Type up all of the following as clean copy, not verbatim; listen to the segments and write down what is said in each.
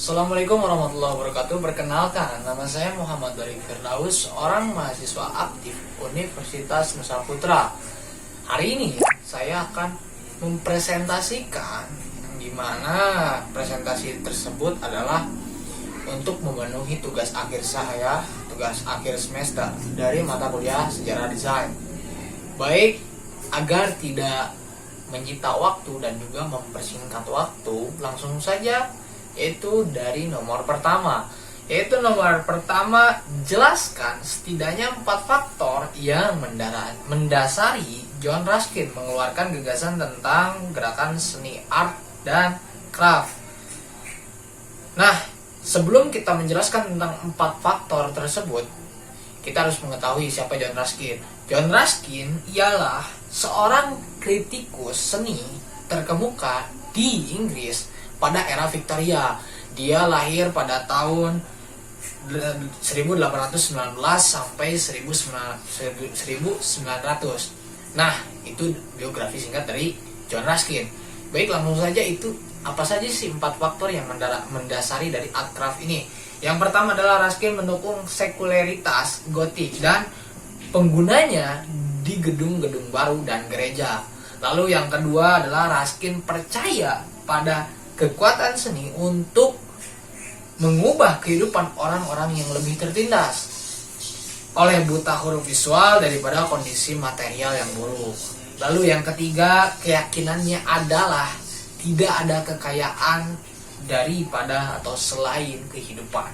Assalamualaikum warahmatullahi wabarakatuh. Perkenalkan, nama saya Muhammad Dari Firdaus, seorang mahasiswa aktif Universitas Nusa Putra. Hari ini saya akan mempresentasikan di mana presentasi tersebut adalah untuk memenuhi tugas akhir saya, tugas akhir semester dari mata kuliah Sejarah Desain. Baik, agar tidak menyita waktu dan juga mempersingkat waktu, langsung saja yaitu dari nomor pertama. Jelaskan setidaknya 4 faktor yang mendasari John Ruskin mengeluarkan gagasan tentang gerakan seni art dan craft. Nah, sebelum kita menjelaskan tentang 4 faktor tersebut, kita harus mengetahui siapa John Ruskin. John Ruskin ialah seorang kritikus seni terkemuka di Inggris pada era Victoria. Dia lahir pada tahun 1819 sampai 1900. Nah, itu biografi singkat dari John Ruskin. Baik, langsung saja, itu apa saja sih 4 faktor yang mendasari dari art craft ini? Yang pertama adalah Ruskin mendukung sekularitas gotik dan penggunanya di gedung-gedung baru dan gereja. Lalu yang kedua adalah Ruskin percaya pada kekuatan seni untuk mengubah kehidupan orang-orang yang lebih tertindas oleh buta huruf visual daripada kondisi material yang buruk. Lalu yang ketiga, keyakinannya adalah tidak ada kekayaan daripada atau selain kehidupan.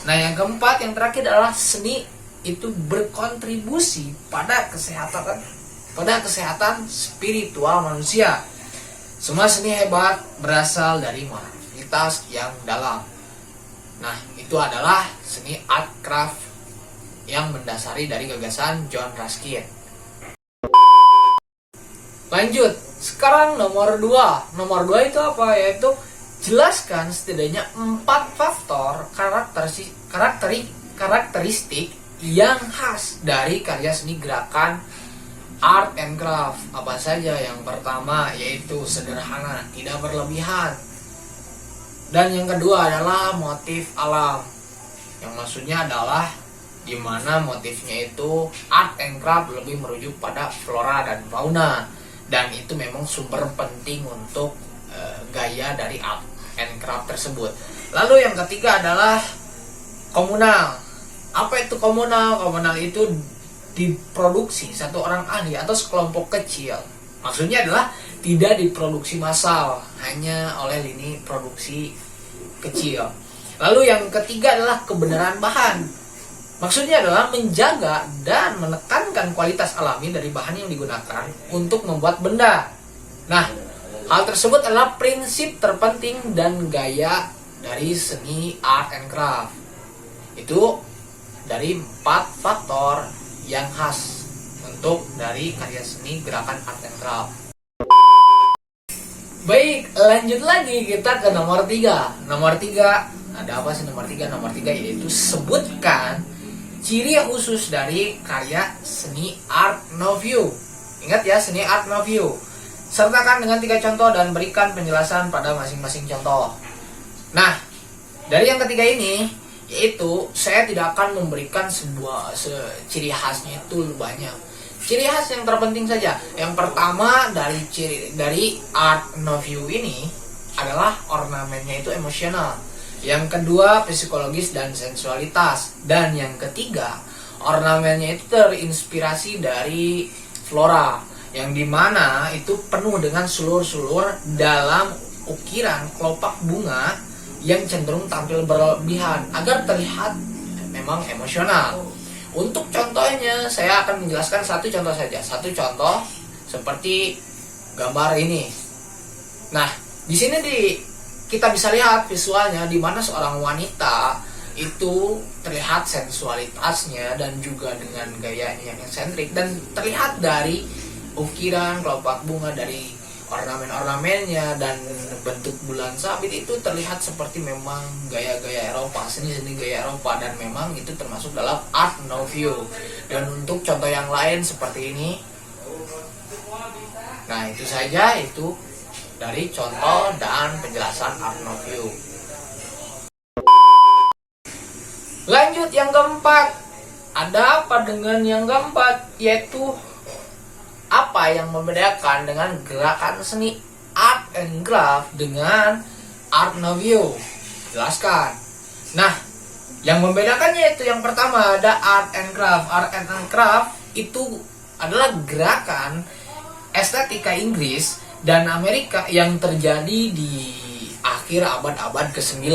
Nah, yang keempat, yang terakhir adalah seni itu berkontribusi pada kesehatan spiritual manusia. Semua seni hebat berasal dari moralitas yang dalam. Nah, itu adalah seni art craft yang mendasari dari gagasan John Ruskin. Lanjut, sekarang nomor 2. Nomor 2 itu apa? Yaitu jelaskan setidaknya 4 faktor karakteristik yang khas dari karya seni gerakan art and craft. Apa saja? Yang pertama yaitu sederhana, tidak berlebihan. Dan yang kedua adalah motif alam, yang maksudnya adalah di mana motifnya itu art and craft lebih merujuk pada flora dan fauna, dan itu memang sumber penting untuk gaya dari art and craft tersebut. Lalu yang ketiga adalah komunal. Apa itu komunal? Komunal itu diproduksi satu orang ahli atau sekelompok kecil. Maksudnya adalah tidak diproduksi massal, hanya oleh lini produksi kecil. Lalu yang ketiga adalah kebenaran bahan. Maksudnya adalah menjaga dan menekankan kualitas alami dari bahan yang digunakan untuk membuat benda. Nah, hal tersebut adalah prinsip terpenting dan gaya dari seni art and craft. Itu dari 4 faktor yang khas untuk dari karya seni gerakan art and craft. Baik, lanjut lagi kita ke nomor 3. Nomor 3, ada apa sih nomor 3? Nomor 3 yaitu sebutkan ciri khusus dari karya seni art nouveau. Ingat ya, seni art nouveau. Sertakan dengan 3 contoh dan berikan penjelasan pada masing-masing contoh. Nah, dari yang ketiga ini, yaitu saya tidak akan memberikan sebuah ciri khasnya itu banyak. Ciri khas yang terpenting saja. Yang pertama dari art nouveau ini adalah ornamennya itu emosional. Yang kedua psikologis dan sensualitas. Dan yang ketiga, ornamennya itu terinspirasi dari flora, yang dimana itu penuh dengan sulur-sulur dalam ukiran kelopak bunga yang cenderung tampil berlebihan agar terlihat memang emosional. Untuk contohnya, saya akan menjelaskan satu contoh saja. Satu contoh seperti gambar ini. Nah, di sini kita bisa lihat visualnya di mana seorang wanita itu terlihat sensualitasnya dan juga dengan gayanya yang eksentrik, dan terlihat dari ukiran kelopak bunga, dari ornamen-ornamennya dan bentuk bulan sabit itu terlihat seperti memang gaya-gaya Eropa, seni-seni gaya Eropa, dan memang itu termasuk dalam art nouveau. Dan untuk contoh yang lain seperti ini. Nah, itu saja itu dari contoh dan penjelasan art nouveau. Lanjut yang keempat. Ada apa dengan yang keempat? Yaitu apa yang membedakan dengan gerakan seni art and craft dengan art nouveau? Jelaskan. Nah, yang membedakannya itu yang pertama ada art and craft. Art and craft itu adalah gerakan estetika Inggris dan Amerika yang terjadi di akhir abad-abad ke-9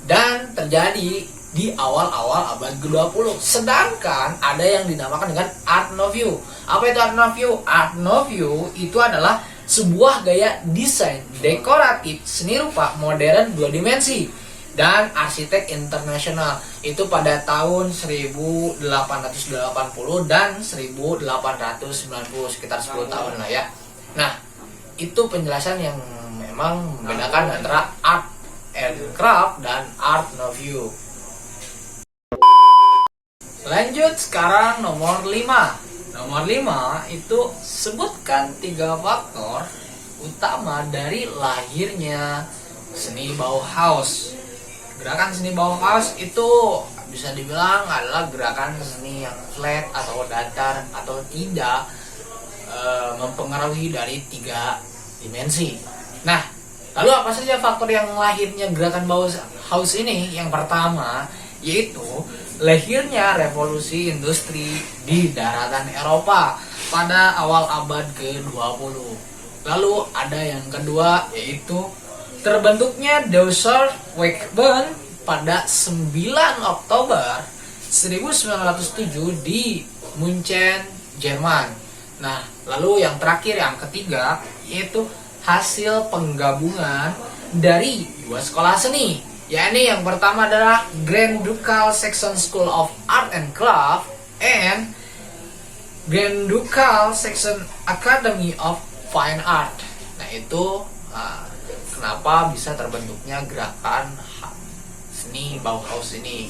dan terjadi di awal-awal abad ke-20. Sedangkan ada yang dinamakan dengan art nouveau. Apa itu art nouveau? Art nouveau itu adalah sebuah gaya desain dekoratif seni rupa modern dua dimensi dan arsitek internasional itu pada tahun 1880 dan 1890, sekitar 10 tahun lah ya. Nah, itu penjelasan yang memang membedakan antara art and craft dan art nouveau. Lanjut sekarang nomor 5. Nomor 5 itu sebutkan 3 faktor utama dari lahirnya seni Bauhaus. Gerakan seni Bauhaus itu bisa dibilang adalah gerakan seni yang flat atau datar atau tidak mempengaruhi dari 3 dimensi. Nah, lalu apa saja faktor yang lahirnya gerakan Bauhaus ini? Yang pertama yaitu lahirnya revolusi industri di daratan Eropa pada awal abad ke-20. Lalu ada yang kedua yaitu terbentuknya Deutscher Werkbund pada 9 Oktober 1907 di Munchen, Jerman. Nah, lalu yang terakhir yang ketiga yaitu hasil penggabungan dari 2 sekolah seni. Yakni yang pertama adalah Grand Ducal Saxon School of Art and Craft and Grand Ducal Saxon Academy of Fine Art. Nah, itu kenapa bisa terbentuknya gerakan seni Bauhaus ini.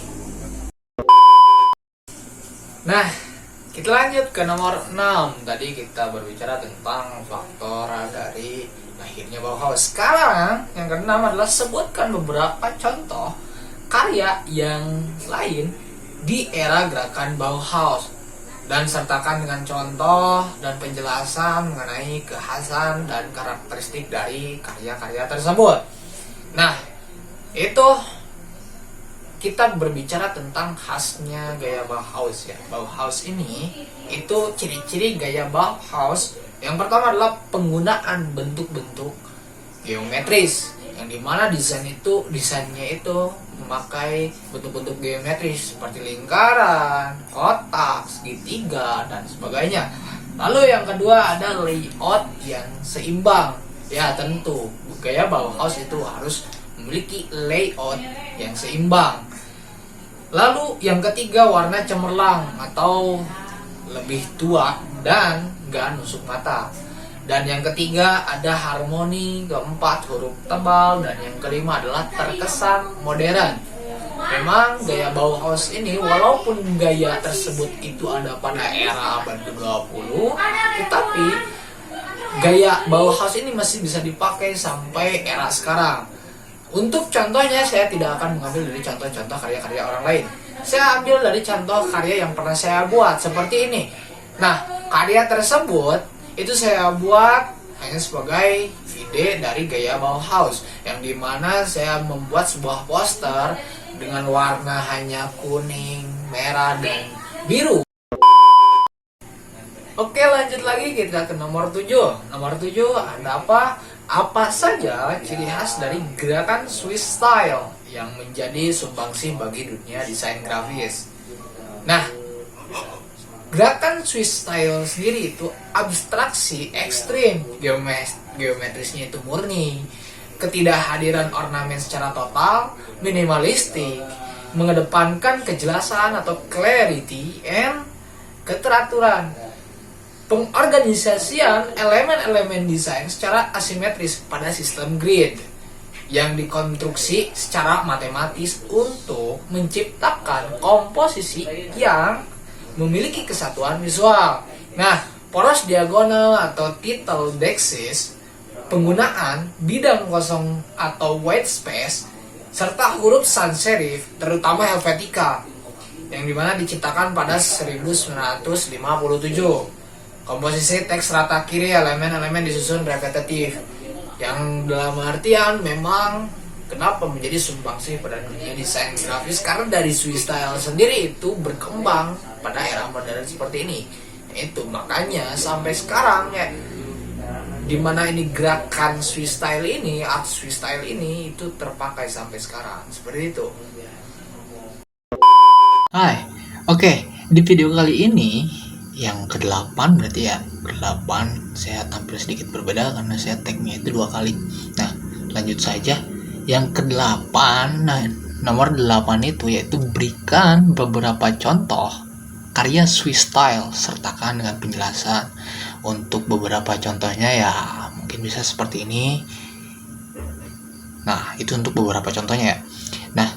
Nah, kita lanjut ke nomor 6. Tadi kita berbicara tentang faktor dari lahirnya Bauhaus. Sekarang yang keenam adalah sebutkan beberapa contoh karya yang lain di era gerakan Bauhaus dan sertakan dengan contoh dan penjelasan mengenai kekhasan dan karakteristik dari karya-karya tersebut. Nah, itu kita berbicara tentang khasnya gaya Bauhaus ya. Bauhaus ini itu ciri-ciri gaya Bauhaus. Yang pertama adalah penggunaan bentuk-bentuk geometris, yang dimana desainnya itu memakai bentuk-bentuk geometris seperti lingkaran, kotak, segitiga, dan sebagainya. Lalu yang kedua ada layout yang seimbang. Ya tentu gaya Bauhaus itu harus memiliki layout yang seimbang. Lalu yang ketiga warna cemerlang atau lebih tua dan gak nusuk mata. Dan yang ketiga ada harmoni, keempat huruf tebal, dan yang kelima adalah terkesan modern. Memang gaya Bauhaus ini walaupun gaya tersebut itu ada pada era abad ke-20, tetapi gaya Bauhaus ini masih bisa dipakai sampai era sekarang. Untuk contohnya saya tidak akan mengambil dari contoh-contoh karya-karya orang lain. Saya ambil dari contoh karya yang pernah saya buat seperti ini. Nah, karya tersebut itu saya buat hanya sebagai ide dari gaya Bauhaus, yang dimana saya membuat sebuah poster dengan warna hanya kuning, merah, dan biru. Oke, lanjut lagi kita ke nomor 7. Nomor 7 ada apa? Apa saja ciri khas dari gerakan Swiss Style yang menjadi sumbangsih bagi dunia desain grafis? Nah, gerakan Swiss Style sendiri itu abstraksi ekstrim, geometrisnya itu murni, ketidakhadiran ornamen secara total, minimalistik, mengedepankan kejelasan atau clarity and keteraturan, pengorganisasian elemen-elemen desain secara asimetris pada sistem grid yang dikonstruksi secara matematis untuk menciptakan komposisi yang memiliki kesatuan visual. Nah, poros diagonal atau title dexis, penggunaan bidang kosong atau white space, serta huruf sans serif, terutama Helvetica, yang dimana diciptakan pada 1957. Komposisi teks rata kiri, elemen-elemen disusun repetitif, yang dalam artian memang kenapa menjadi sumbangsih pada dunia desain grafis, karena dari Swiss style sendiri itu berkembang pada era modern seperti ini. Itu makanya sampai sekarang ya, dimana ini gerakan Swiss style ini, art Swiss style ini itu terpakai sampai sekarang seperti itu. Hai, oke, di video kali ini yang ke-8 berarti ya, ke-8 saya tampil sedikit berbeda karena saya tag-nya itu 2 kali. Nah, lanjut saja. Yang ke-8, nah, nomor 8 itu yaitu berikan beberapa contoh karya Swiss style sertakan dengan penjelasan. Untuk beberapa contohnya ya mungkin bisa seperti ini. Nah, itu untuk beberapa contohnya ya. Nah,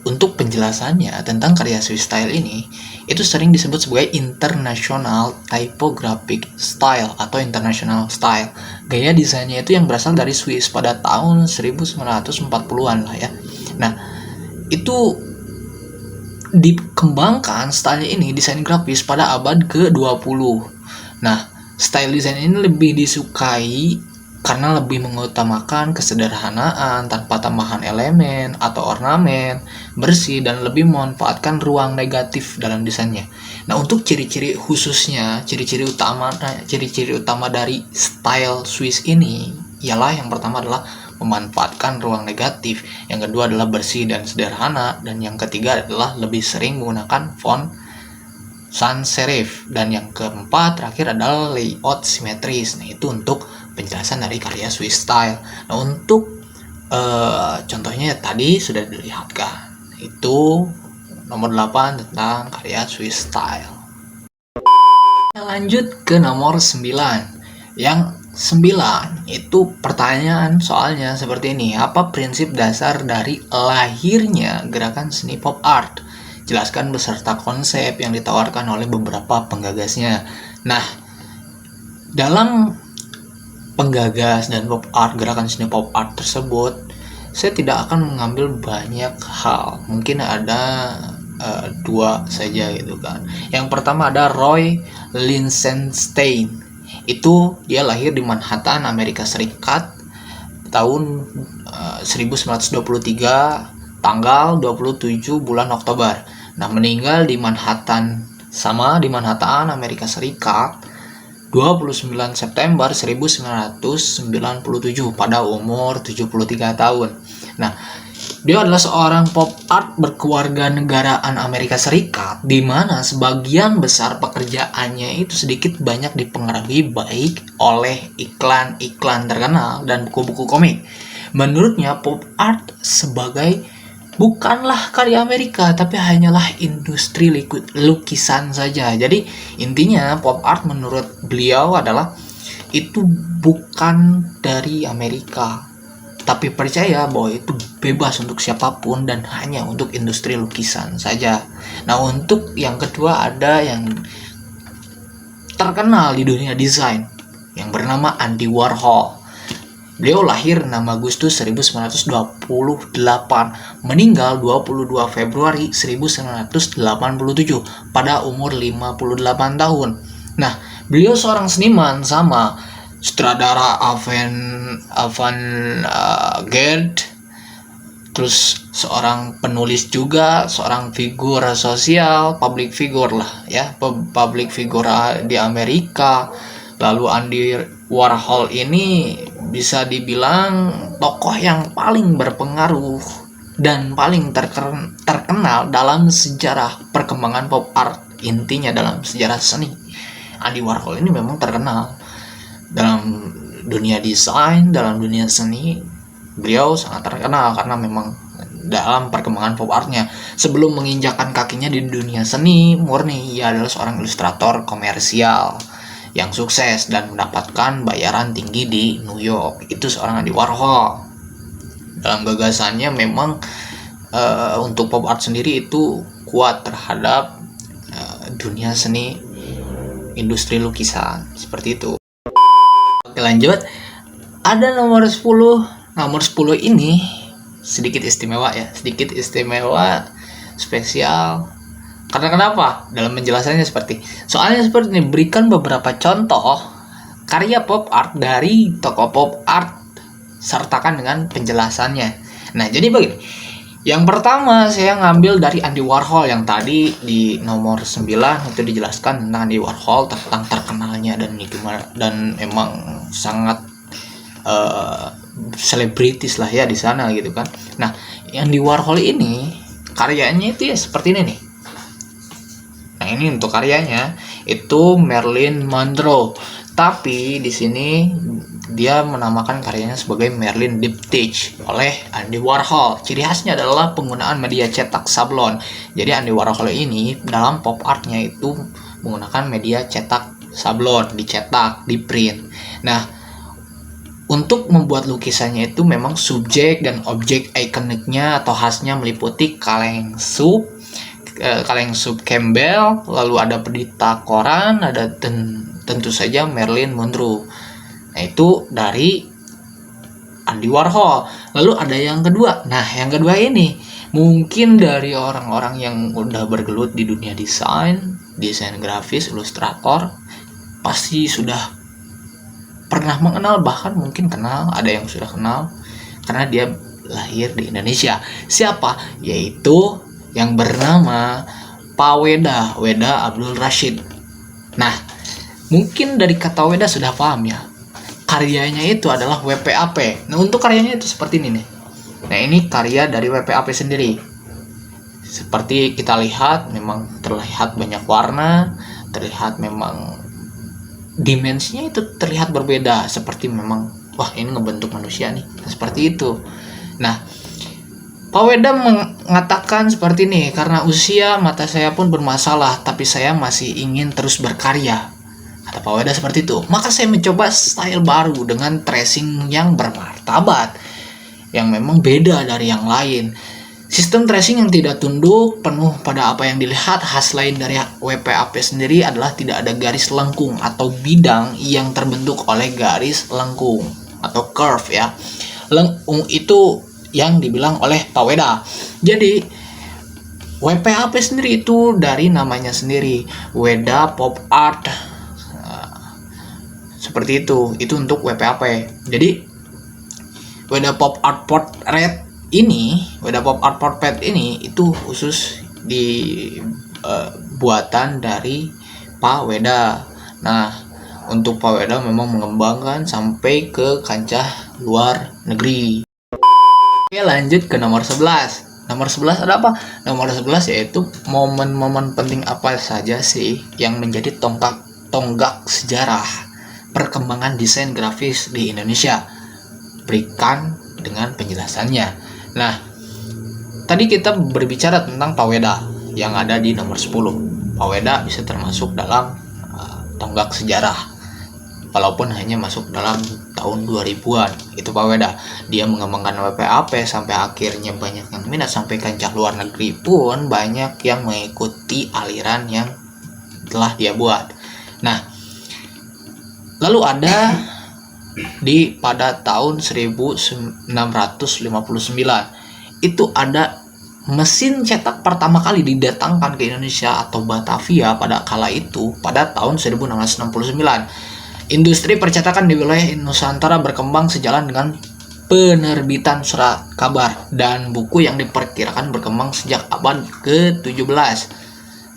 untuk penjelasannya tentang karya Swiss style ini, itu sering disebut sebagai International Typographic Style atau International Style. Gaya desainnya itu yang berasal dari Swiss pada tahun 1940-an lah ya. Nah, itu dikembangkan style ini, desain grafis, pada abad ke-20. Nah, style desain ini lebih disukai karena lebih mengutamakan kesederhanaan tanpa tambahan elemen atau ornamen, bersih, dan lebih memanfaatkan ruang negatif dalam desainnya. Nah, untuk ciri-ciri khususnya, ciri-ciri utama dari style Swiss ini ialah yang pertama adalah memanfaatkan ruang negatif, yang kedua adalah bersih dan sederhana, dan yang ketiga adalah lebih sering menggunakan font sans serif, dan yang keempat terakhir adalah layout simetris. Nah, itu untuk penjelasan dari karya Swiss style. Nah, untuk contohnya tadi sudah dilihatkan, itu nomor 8 tentang karya Swiss style. Lanjut ke nomor 9. Yang 9 itu pertanyaan soalnya seperti ini: apa prinsip dasar dari lahirnya gerakan seni pop art? Jelaskan beserta konsep yang ditawarkan oleh beberapa penggagasnya. Nah, dalam penggagas dan pop art, gerakan seni pop art tersebut, saya tidak akan mengambil banyak hal. Mungkin ada 2 saja gitu kan. Yang pertama ada Roy Lichtenstein. Itu dia lahir di Manhattan, Amerika Serikat tahun 1923, tanggal 27 bulan Oktober. Nah, meninggal di Manhattan, Amerika Serikat 29 September 1997 pada umur 73 tahun. Nah, dia adalah seorang pop art berkewarganegaraan Amerika Serikat, di mana sebagian besar pekerjaannya itu sedikit banyak dipengaruhi baik oleh iklan-iklan terkenal dan buku-buku komik. Menurutnya, pop art bukanlah karya Amerika, tapi hanyalah industri lukisan saja. Jadi intinya pop art menurut beliau adalah itu bukan dari Amerika, tapi percaya bahwa itu bebas untuk siapapun dan hanya untuk industri lukisan saja. Nah, untuk yang kedua ada yang terkenal di dunia desain yang bernama Andy Warhol. Beliau lahir 6 Agustus 1928, meninggal 22 Februari 1987 pada umur 58 tahun. Nah, beliau seorang seniman sama sutradara avant-garde, terus seorang penulis juga, seorang figur sosial, public figure lah ya, public figure di Amerika. Lalu Andy Warhol ini bisa dibilang tokoh yang paling berpengaruh dan paling terkenal dalam sejarah perkembangan pop art. Intinya dalam sejarah seni, Andy Warhol ini memang terkenal dalam dunia desain, dalam dunia seni. Beliau sangat terkenal karena memang dalam perkembangan pop artnya. Sebelum menginjakkan kakinya di dunia seni murni, ia adalah seorang ilustrator komersial yang sukses dan mendapatkan bayaran tinggi di New York. Itu seorang Andy Warhol. Dalam gagasannya memang untuk pop art sendiri itu kuat terhadap dunia seni, industri lukisan, seperti itu. Oke, lanjut. Ada nomor 10. Nomor 10 ini sedikit istimewa ya, sedikit istimewa spesial. Karena kenapa? Dalam penjelasannya soalnya seperti ini, berikan beberapa contoh karya pop art dari toko pop art, sertakan dengan penjelasannya. Nah, jadi begini. Yang pertama saya ngambil dari Andy Warhol yang tadi di nomor 9 itu dijelaskan tentang Andy Warhol, tentang terkenalnya dan emang sangat selebritis lah ya di sana gitu kan. Nah, Andy Warhol ini karyanya itu ya seperti ini nih. Nah, ini untuk karyanya itu Marilyn Monroe. Tapi di sini dia menamakan karyanya sebagai Marilyn Diptych oleh Andy Warhol. Ciri khasnya adalah penggunaan media cetak sablon. Jadi Andy Warhol ini dalam pop artnya itu menggunakan media cetak sablon, dicetak, di print. Nah, untuk membuat lukisannya itu memang subjek dan objek ikoniknya atau khasnya meliputi kaleng sup Campbell, lalu ada berita koran, ada tentu saja Marilyn Monroe. Nah, itu dari Andy Warhol. Lalu ada yang kedua. Nah, yang kedua ini mungkin dari orang-orang yang udah bergelut di dunia desain grafis, ilustrator, pasti sudah pernah mengenal, bahkan mungkin kenal, ada yang sudah kenal karena dia lahir di Indonesia. Siapa? Yaitu yang bernama Pak Weda Abdul Rashid. Nah, mungkin dari kata Weda sudah paham ya. Karyanya itu adalah WPAP. Nah, untuk karyanya itu seperti ini nih. Nah, ini karya dari WPAP sendiri. Seperti kita lihat, memang terlihat banyak warna, terlihat memang dimensinya itu terlihat berbeda, seperti memang wah ini ngebentuk manusia nih. Nah, seperti itu. Nah, Pak Weda mengatakan seperti ini, karena usia mata saya pun bermasalah, tapi saya masih ingin terus berkarya. Kata Pak Weda seperti itu. Maka saya mencoba style baru dengan tracing yang bermartabat, yang memang beda dari yang lain. Sistem tracing yang tidak tunduk, penuh pada apa yang dilihat. Khas lain dari WPAP sendiri adalah tidak ada garis lengkung atau bidang yang terbentuk oleh garis lengkung atau curve ya. Lengkung itu yang dibilang oleh Pak Weda. Jadi WPAP sendiri itu dari namanya sendiri, Weda Pop Art. Seperti itu untuk WPAP. Jadi Weda Pop Art Portrait ini itu khusus buatan dari Pak Weda. Nah, untuk Pak Weda memang mengembangkan sampai ke kancah luar negeri. Oke, lanjut ke nomor 11. Nomor 11 ada apa? Nomor 11 yaitu momen-momen penting apa saja sih yang menjadi tonggak sejarah perkembangan desain grafis di Indonesia. Berikan dengan penjelasannya. Nah, tadi kita berbicara tentang Pak Weda yang ada di nomor 10. Pak Weda bisa termasuk dalam tonggak sejarah, walaupun hanya masuk dalam tahun 2000-an. Itu Pak Weda. Dia mengembangkan WPAP sampai akhirnya banyak yang minat, sampai kancah luar negeri pun banyak yang mengikuti aliran yang telah dia buat. Nah, lalu ada pada tahun 1959 itu ada mesin cetak pertama kali didatangkan ke Indonesia atau Batavia pada kala itu pada tahun 1969. Industri percetakan di wilayah Nusantara berkembang sejalan dengan penerbitan surat kabar dan buku yang diperkirakan berkembang sejak abad ke-17.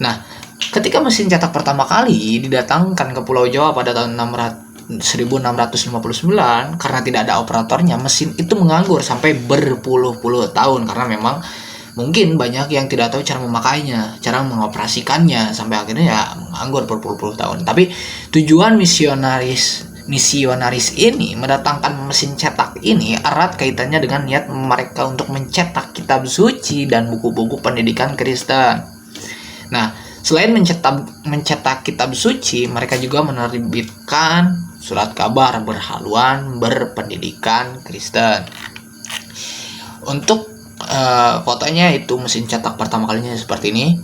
Nah, ketika mesin cetak pertama kali didatangkan ke Pulau Jawa pada tahun 1659, karena tidak ada operatornya, mesin itu menganggur sampai berpuluh-puluh tahun karena memang mungkin banyak yang tidak tahu cara memakainya, cara mengoperasikannya, sampai akhirnya ya menganggur berpuluh-puluh tahun. Tapi tujuan misionaris ini mendatangkan mesin cetak ini erat kaitannya dengan niat mereka untuk mencetak kitab suci dan buku-buku pendidikan Kristen. Nah, selain mencetak kitab suci, mereka juga menerbitkan surat kabar berhaluan berpendidikan Kristen. Untuk fotonya itu mesin cetak pertama kalinya seperti ini.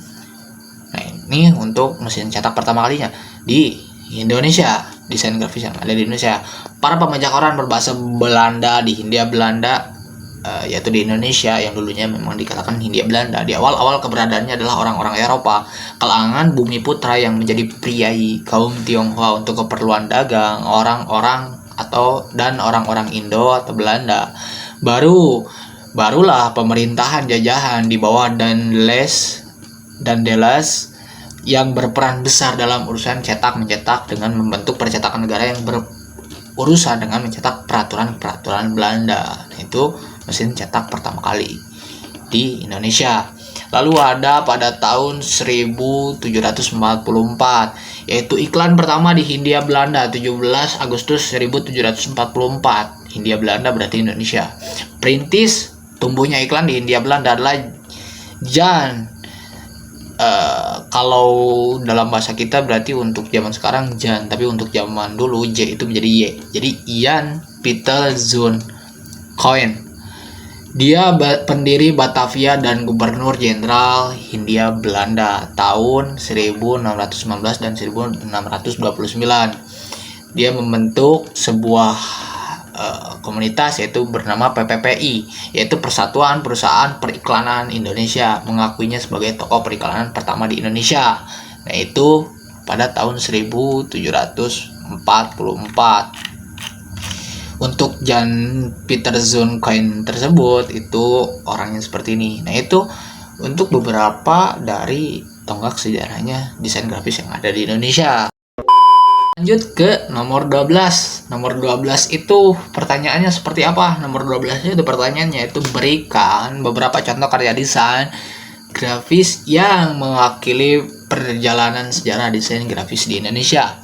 Nah, ini untuk mesin cetak pertama kalinya di Indonesia, desain grafis yang ada di Indonesia. Para pembaca koran berbahasa Belanda di Hindia Belanda yaitu di Indonesia yang dulunya memang dikatakan Hindia Belanda. Di awal-awal keberadaannya adalah orang-orang Eropa, kalangan bumi putra yang menjadi priai kaum Tionghoa untuk keperluan dagang, dan orang-orang Indo atau Belanda. Barulah pemerintahan jajahan di bawah Dandelas yang berperan besar dalam urusan mencetak dengan membentuk percetakan negara yang berurusan dengan mencetak peraturan Belanda. Nah, itu mesin cetak pertama kali di Indonesia. Lalu ada pada tahun 1744, yaitu iklan pertama di Hindia Belanda, 17 Agustus 1744. Hindia Belanda berarti Indonesia. Perintis tumbuhnya iklan di Hindia Belanda adalah Jan. Kalau dalam bahasa kita berarti untuk zaman sekarang Jan, tapi untuk zaman dulu J itu menjadi Y. Jadi Jan Peter Zoon Coin. Dia pendiri Batavia dan Gubernur Jenderal Hindia Belanda tahun 1619 dan 1629. Dia membentuk sebuah komunitas yaitu bernama PPPI, yaitu Persatuan Perusahaan Periklanan Indonesia, mengakuinya sebagai tokoh periklanan pertama di Indonesia. Nah, itu pada tahun 1744. Untuk Jan Peter Zoon Coin tersebut itu orangnya seperti ini. Nah, itu untuk beberapa dari tonggak sejarahnya desain grafis yang ada di Indonesia. Lanjut ke nomor 12. Nomor 12 itu pertanyaannya seperti apa? Nomor 12 itu pertanyaannya itu berikan beberapa contoh karya desain grafis yang mewakili perjalanan sejarah desain grafis di Indonesia.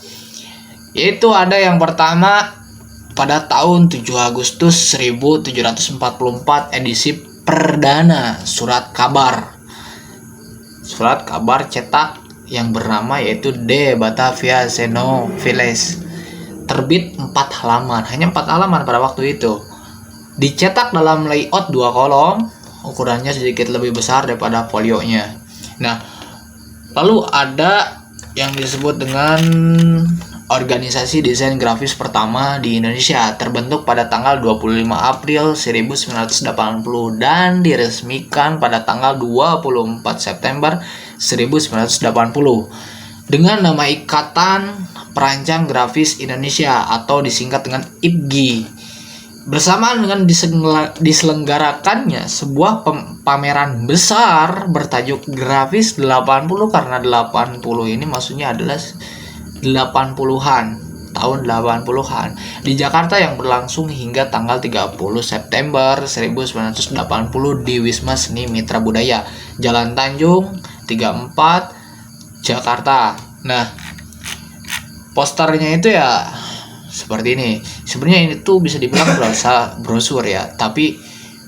Yaitu ada yang pertama pada tahun 7 Agustus 1744 edisi perdana surat kabar cetak yang bernama yaitu De Batavia Xenophilus, terbit 4 halaman, hanya 4 halaman pada waktu itu, dicetak dalam layout 2 kolom, ukurannya sedikit lebih besar daripada folionya. Nah, lalu ada yang disebut dengan organisasi desain grafis pertama di Indonesia, terbentuk pada tanggal 25 April 1980 dan diresmikan pada tanggal 24 September 1980 dengan nama Ikatan Perancang Grafis Indonesia atau disingkat dengan IPGI. Bersamaan dengan diselenggarakannya sebuah pameran besar bertajuk Grafis 80, karena 80 ini maksudnya adalah 80-an, tahun 80-an di Jakarta yang berlangsung hingga tanggal 30 September 1980 di Wisma Seni Mitra Budaya, Jalan Tanjung 34, Jakarta. Nah, posternya itu ya seperti ini. Sebenarnya ini tuh bisa dibilang brosur ya, tapi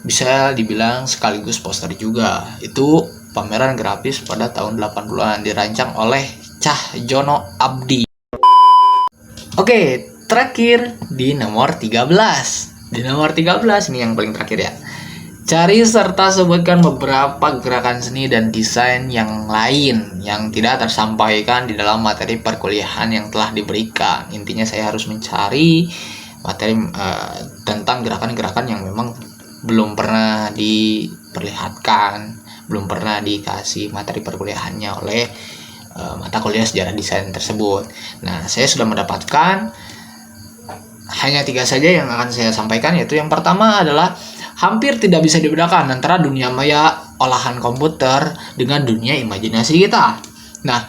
bisa dibilang sekaligus poster juga. Itu pameran grafis pada tahun 80-an dirancang oleh Cahyono Abdi. Oke, terakhir di nomor 13. Di nomor 13 ini yang paling terakhir ya. Cari serta sebutkan beberapa gerakan seni dan desain yang lain yang tidak tersampaikan di dalam materi perkuliahan yang telah diberikan. Intinya saya harus mencari materi tentang gerakan-gerakan yang memang belum pernah diperlihatkan, belum pernah dikasih materi perkuliahannya oleh mata kuliah sejarah desain tersebut. Nah, saya sudah mendapatkan hanya 3 saja yang akan saya sampaikan, yaitu yang pertama adalah hampir tidak bisa dibedakan antara dunia maya olahan komputer dengan dunia imajinasi kita. Nah,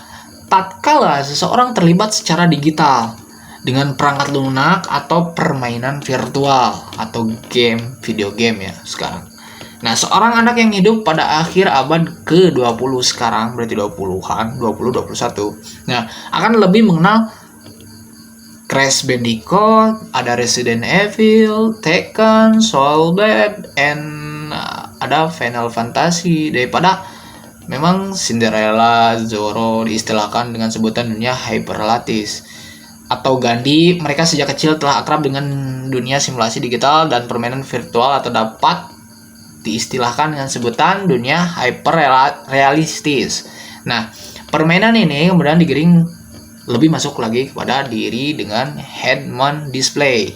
tatkala seseorang terlibat secara digital dengan perangkat lunak atau permainan virtual atau video game ya sekarang. Nah, seorang anak yang hidup pada akhir abad ke-20 sekarang, berarti 20-an, 20-21. Nah, akan lebih mengenal Crash Bandicoot, ada Resident Evil, Tekken, Soul Blade, and ada Final Fantasy, daripada memang Cinderella, Zorro diistilahkan dengan sebutan dunia hyperrealistis. Atau Gandhi, mereka sejak kecil telah akrab dengan dunia simulasi digital dan permainan virtual atau dapat diistilahkan dengan sebutan dunia hyperrealistis. Nah, permainan ini kemudian digiring lebih masuk lagi kepada diri dengan head-mount display.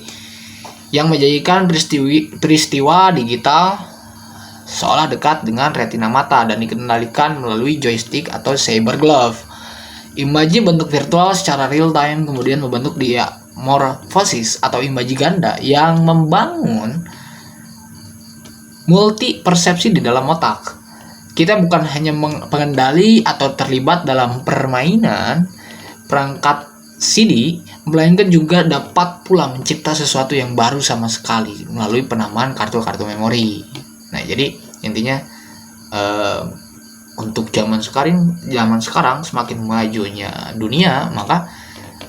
yang menjadikan peristiwa digital seolah dekat dengan retina mata dan dikendalikan melalui joystick atau cyber glove. Imaji bentuk virtual secara real time kemudian membentuk diamorphosis atau imaji ganda yang membangun multi persepsi di dalam otak. Kita bukan hanya pengendali atau terlibat dalam permainan perangkat CD, melainkan juga dapat pula mencipta sesuatu yang baru sama sekali melalui penamaan kartu-kartu memori. Nah, jadi intinya untuk zaman sekarang semakin majunya dunia, maka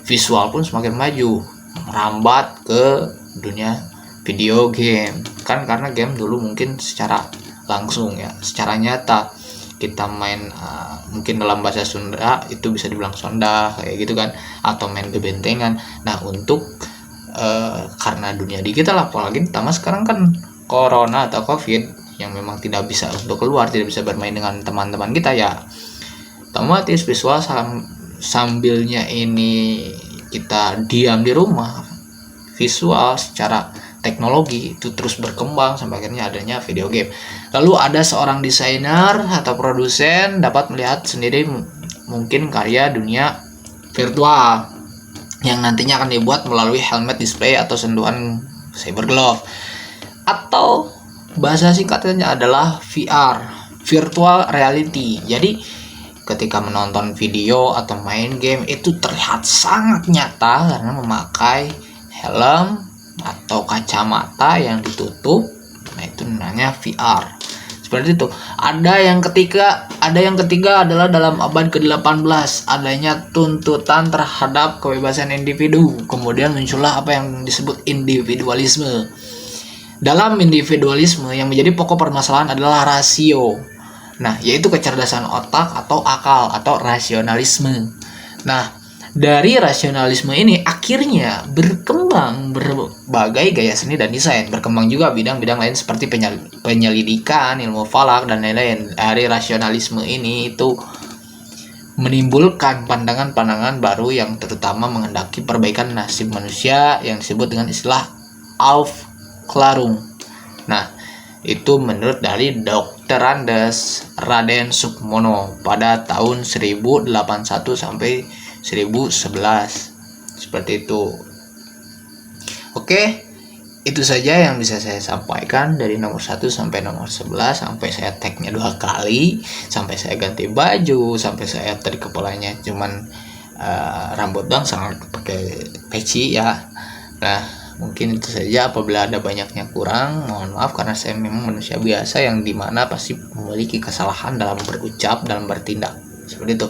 visual pun semakin maju, merambat ke dunia video game. Kan karena game dulu mungkin secara langsung ya, secara nyata kita main mungkin dalam bahasa Sunda itu bisa dibilang sonda kayak gitu kan, atau main gebentengan. Nah, untuk karena dunia digital, apalagi ditambah sekarang kan corona atau covid yang memang tidak bisa untuk keluar, tidak bisa bermain dengan teman-teman kita ya, otomatis visual sambilnya ini kita diam di rumah, visual secara teknologi itu terus berkembang sampai akhirnya adanya video game. Lalu ada seorang desainer atau produsen dapat melihat sendiri mungkin karya dunia virtual yang nantinya akan dibuat melalui helmet display atau sentuhan cyber glove, atau bahasa singkatnya adalah VR, virtual reality. Jadi ketika menonton video atau main game itu terlihat sangat nyata karena memakai helm atau kacamata yang ditutup. Nah, itu namanya VR. Seperti itu. Ada yang ketiga adalah dalam abad ke-18 adanya tuntutan terhadap kebebasan individu. Kemudian muncullah apa yang disebut individualisme. Dalam individualisme yang menjadi pokok permasalahan adalah rasio. Nah, yaitu kecerdasan otak atau akal atau rasionalisme. Nah, dari rasionalisme ini akhirnya berkembang berbagai gaya seni dan desain. Berkembang juga bidang-bidang lain seperti penyelidikan, ilmu falak, dan lain-lain. Dari rasionalisme ini itu menimbulkan pandangan-pandangan baru yang terutama menghendaki perbaikan nasib manusia yang disebut dengan istilah Aufklärung. Nah, itu menurut dari Dr. Andes Raden Sukmono pada tahun 1081 sampai 1011. Seperti itu. Oke, itu saja yang bisa saya sampaikan dari nomor 1 sampai nomor 11, sampai saya tag-nya 2 kali, sampai saya ganti baju, sampai saya tadi kepalanya cuman rambut doang sangat pakai peci ya. Nah, mungkin itu saja. Apabila ada banyaknya kurang, mohon maaf karena saya memang manusia biasa yang dimana pasti memiliki kesalahan dalam berucap, dalam bertindak. Seperti itu.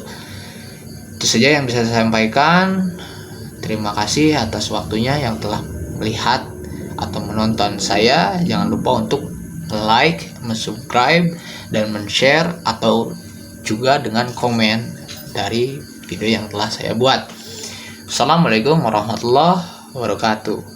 Itu saja yang bisa saya sampaikan. Terima kasih atas waktunya yang telah melihat atau menonton saya. Jangan lupa untuk like, subscribe, dan share atau juga dengan komen dari video yang telah saya buat. Assalamualaikum warahmatullahi wabarakatuh.